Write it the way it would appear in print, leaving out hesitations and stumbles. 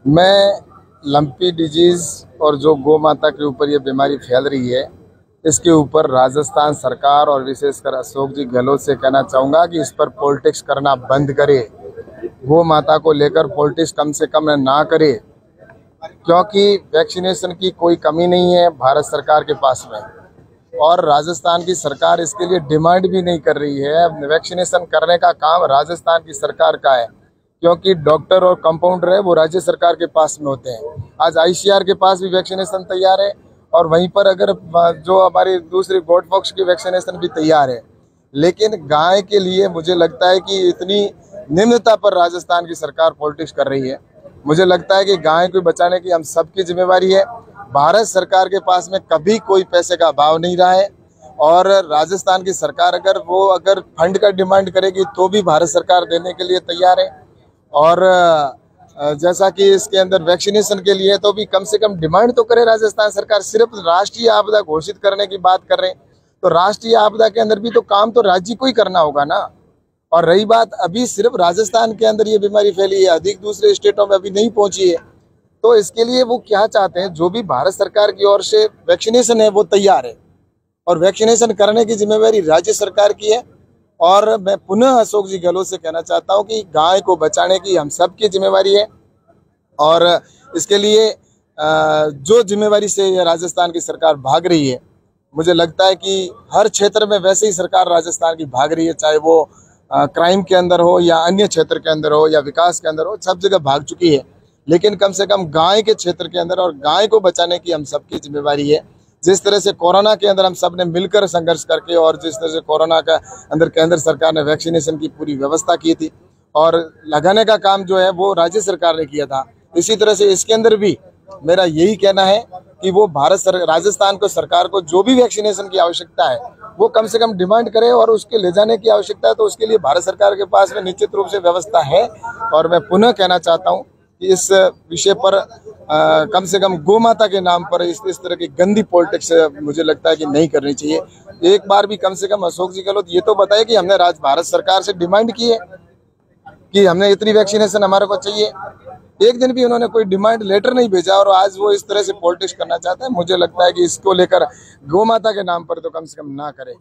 मैं lumpy disease और जो गौ माता के ऊपर ये बीमारी फैल रही है, इसके ऊपर राजस्थान सरकार और विशेषकर अशोक जी गहलोत से कहना चाहूँगा कि इस पर पॉलिटिक्स करना बंद करे। गौ माता को लेकर पॉलिटिक्स कम से कम ना करे, क्योंकि वैक्सीनेशन की कोई कमी नहीं है भारत सरकार के पास में, और राजस्थान की सरकार इसके लिए डिमांड भी नहीं कर रही है। वैक्सीनेशन करने का काम राजस्थान की सरकार का है, क्योंकि डॉक्टर और कंपाउंडर है वो राज्य सरकार के पास में होते हैं। आज आईसीआर के पास भी वैक्सीनेशन तैयार है, और वहीं पर अगर जो हमारी दूसरी गोटफॉक्स की वैक्सीनेशन भी तैयार है। लेकिन गाय के लिए मुझे लगता है कि इतनी निम्नता पर राजस्थान की सरकार पॉलिटिक्स कर रही है। मुझे लगता है कि गाय को बचाने की हम सबकी जिम्मेवारी है। भारत सरकार के पास में कभी कोई पैसे का अभाव नहीं रहा है, और राजस्थान की सरकार अगर फंड का डिमांड करेगी तो भी भारत सरकार देने के लिए तैयार है। और जैसा कि इसके अंदर वैक्सीनेशन के लिए तो भी कम से कम डिमांड तो करे राजस्थान सरकार। सिर्फ राष्ट्रीय आपदा घोषित करने की बात कर रहे हैं, तो राष्ट्रीय आपदा के अंदर भी तो काम तो राज्य को ही करना होगा ना। और रही बात, अभी सिर्फ राजस्थान के अंदर ये बीमारी फैली है, अधिक दूसरे स्टेटों में अभी नहीं पहुंची है। तो इसके लिए वो क्या चाहते हैं, जो भी भारत सरकार की ओर से वैक्सीनेशन है वो तैयार है, और वैक्सीनेशन करने की जिम्मेवारी राज्य सरकार की है। और मैं पुनः अशोक जी गहलोत से कहना चाहता हूं कि गाय को बचाने की हम सबकी जिम्मेवारी है, और इसके लिए जो जिम्मेवारी से राजस्थान की सरकार भाग रही है, मुझे लगता है कि हर क्षेत्र में वैसे ही सरकार राजस्थान की भाग रही है, चाहे वो क्राइम के अंदर हो या अन्य क्षेत्र के अंदर हो या विकास के अंदर हो, सब जगह भाग चुकी है। लेकिन कम से कम गाय के क्षेत्र के अंदर और गाय को बचाने की हम सबकी जिम्मेवारी है। जिस तरह से कोरोना के अंदर हम सब ने मिलकर संघर्ष करके, और जिस तरह से कोरोना का अंदर केंद्र सरकार ने वैक्सीनेशन की पूरी व्यवस्था की थी और लगाने का काम जो है वो राज्य सरकार ने किया था, इसी तरह से इसके अंदर भी मेरा यही कहना है कि वो राजस्थान को सरकार को जो भी वैक्सीनेशन की आवश्यकता है वो कम से कम डिमांड करे, और उसके ले जाने की आवश्यकता है तो उसके लिए भारत सरकार के पास में निश्चित रूप से व्यवस्था है। और मैं पुनः कहना चाहता हूँ कि इस विषय पर कम से कम गौ माता के नाम पर इस तरह की गंदी पॉलिटिक्स मुझे लगता है कि नहीं करनी चाहिए। एक बार भी कम से कम अशोक जी गहलोत ये तो बताए कि हमने भारत सरकार से डिमांड की है कि हमने इतनी वैक्सीनेशन हमारे को चाहिए। एक दिन भी उन्होंने कोई डिमांड लेटर नहीं भेजा, और आज वो इस तरह से पॉलिटिक्स करना चाहते हैं। मुझे लगता है कि इसको लेकर गौ माता के नाम पर तो कम से कम ना करें।